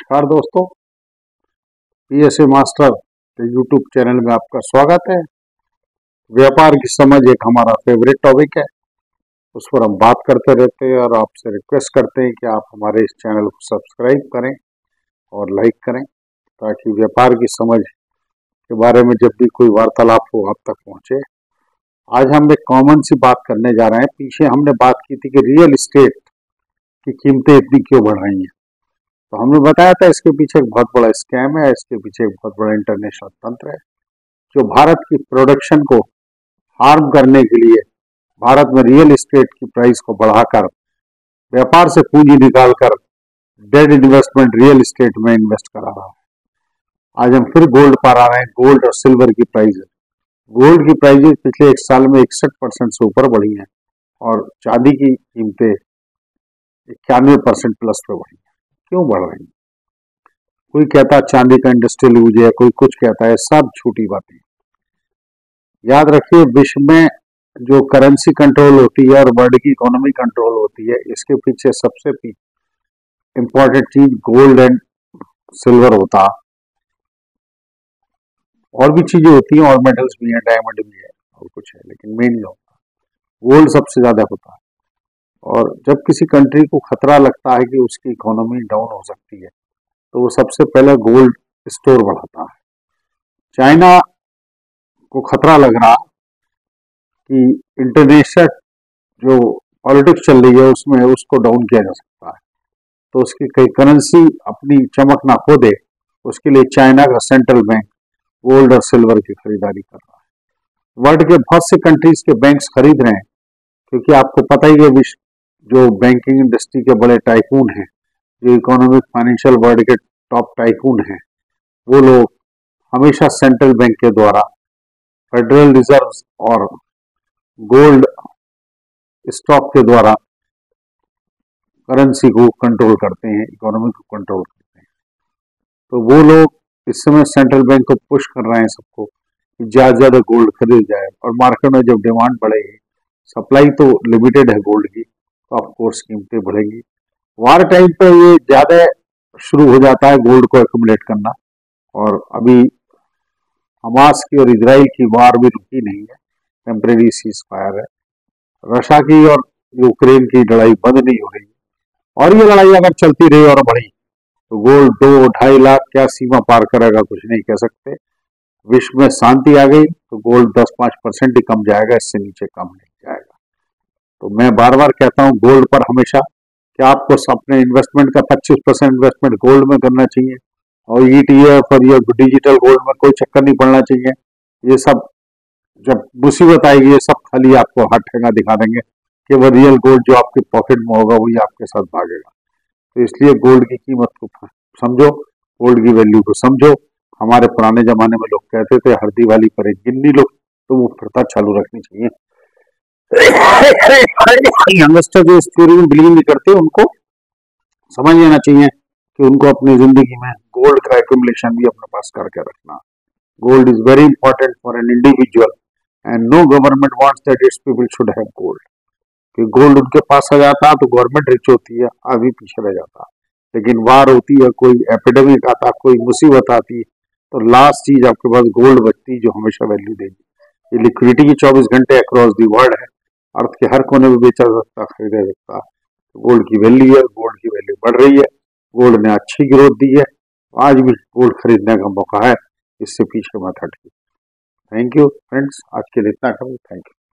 नमस्कार दोस्तों, PSA master के यूट्यूब चैनल में आपका स्वागत है। व्यापार की समझ एक हमारा फेवरेट टॉपिक है, उस पर हम बात करते रहते हैं और आपसे रिक्वेस्ट करते हैं कि आप हमारे इस चैनल को सब्सक्राइब करें और लाइक करें, ताकि व्यापार की समझ के बारे में जब भी कोई वार्तालाप हो आप तक पहुंचे। आज हम एक कॉमन सी बात करने जा रहे हैं। पीछे हमने बात की थी कि रियल एस्टेट की कीमतें इतनी क्यों बढ़ रही हैं, तो हमने बताया था इसके पीछे एक बहुत बड़ा स्कैम है, इसके पीछे एक बहुत बड़ा इंटरनेशनल तंत्र है जो भारत की प्रोडक्शन को हार्म करने के लिए भारत में रियल एस्टेट की प्राइस को बढ़ाकर व्यापार से पूंजी निकालकर डेड इन्वेस्टमेंट रियल एस्टेट में इन्वेस्ट करा रहा है। आज हम फिर गोल्ड पर आ रहे हैं। गोल्ड और सिल्वर की प्राइस, गोल्ड की प्राइजेस पिछले एक साल में 61% से ऊपर बढ़ी हैं और चांदी की कीमतें 91% प्लस पे बढ़ी हैं। क्यों बढ़ रही है? कोई कहता है चांदी का इंडस्ट्रियल यूज है, कोई कुछ कहता है, सब झूठी बातें। याद रखिए, विश्व में जो करेंसी कंट्रोल होती है और वर्ल्ड की इकोनॉमी कंट्रोल होती है, इसके पीछे सबसे इंपॉर्टेंट चीज गोल्ड एंड सिल्वर होता है। और भी चीजें होती हैं, और मेटल्स भी हैं, डायमंड भी है और कुछ है, लेकिन मेन होता है गोल्ड सबसे ज्यादा होता है। और जब किसी कंट्री को खतरा लगता है कि उसकी इकोनॉमी डाउन हो सकती है, तो वो सबसे पहले गोल्ड स्टोर बढ़ाता है। चाइना को खतरा लग रहा कि इंटरनेशनल जो पॉलिटिक्स चल रही है उसमें उसको डाउन किया जा सकता है, तो उसकी कई करेंसी अपनी चमक ना खो दे, उसके लिए चाइना का सेंट्रल बैंक गोल्ड और सिल्वर की खरीदारी कर रहा है। वर्ल्ड के बहुत से कंट्रीज के बैंक्स खरीद रहे हैं, क्योंकि आपको पता ही है विश्व जो बैंकिंग इंडस्ट्री के बड़े टाइकून हैं, जो इकोनॉमिक फाइनेंशियल वर्ल्ड के टॉप टाइकून हैं, वो लोग हमेशा सेंट्रल बैंक के द्वारा फेडरल रिजर्व और गोल्ड स्टॉक के द्वारा करेंसी को कंट्रोल करते हैं, इकोनॉमी को कंट्रोल करते हैं। तो वो लोग इस समय सेंट्रल बैंक को पुश कर रहे हैं सबको कि ज्यादा ज्यादा गोल्ड खरीद जाए, और मार्केट में जब डिमांड बढ़ेगी, सप्लाई तो लिमिटेड है गोल्ड की, तो ऑफ कोर्स कीमतें बढ़ेगी। वार टाइम पे ये ज्यादा शुरू हो जाता है गोल्ड को एक्यूमुलेट करना, और अभी हमास की और इजराइल की वार भी रुकी नहीं है, टेम्परेरी सीज फायर है। रशिया की और यूक्रेन की लड़ाई बंद नहीं हो रही है, और ये लड़ाई अगर चलती रही और बढ़ी तो गोल्ड 2-2.5 लाख क्या सीमा पार करेगा, कुछ नहीं कह सकते। विश्व में शांति आ गई तो गोल्ड 10-5% ही कम जाएगा, इससे नीचे कम नहीं जाएगा। तो मैं बार बार कहता हूँ गोल्ड पर हमेशा कि आपको अपने इन्वेस्टमेंट का 25% इन्वेस्टमेंट गोल्ड में करना चाहिए, और ETF और ये डिजिटल गोल्ड में कोई चक्कर नहीं पड़ना चाहिए। ये सब जब मुसीबत आएगी, ये सब खाली आपको हाथ ठेंगा दिखा देंगे कि वो रियल गोल्ड जो आपके पॉकेट में होगा वही आपके साथ भागेगा। तो इसलिए गोल्ड की कीमत को समझो, गोल्ड की वैल्यू को समझो। हमारे पुराने जमाने में लोग कहते थे हल्दी वाली पर एक गिन्नी लो, तो वो प्रथा चालू रखनी चाहिए। यंगस्टर जो इस थ्योरी में बिलीव नहीं करते, उनको समझ लेना चाहिए कि उनको अपनी जिंदगी में गोल्ड का एक्यूमुलेशन भी अपने पास करके रखना। Gold is very important for an individual and no government wants that its people should have gold. कि गोल्ड उनके पास आ जाता तो गवर्नमेंट रिच होती है, आगे पीछे रह जाता। लेकिन वार होती है, कोई एपिडेमिक आता, कोई मुसीबत आती, तो लास्ट चीज आपके पास गोल्ड बचती जो हमेशा वैल्यू देगी। ये लिक्विडिटी की 24 घंटे अक्रॉस दी वर्ल्ड है, अर्थ के हर कोने में बेचा जा सकता, खरीदा सकता। गोल्ड की वैल्यू है, गोल्ड की वैल्यू बढ़ रही है, गोल्ड ने अच्छी ग्रोथ दी है, आज भी गोल्ड खरीदने का मौका है, इससे पीछे मत हटिए। थैंक यू फ्रेंड्स, आज के लिए इतना करें। Thank you.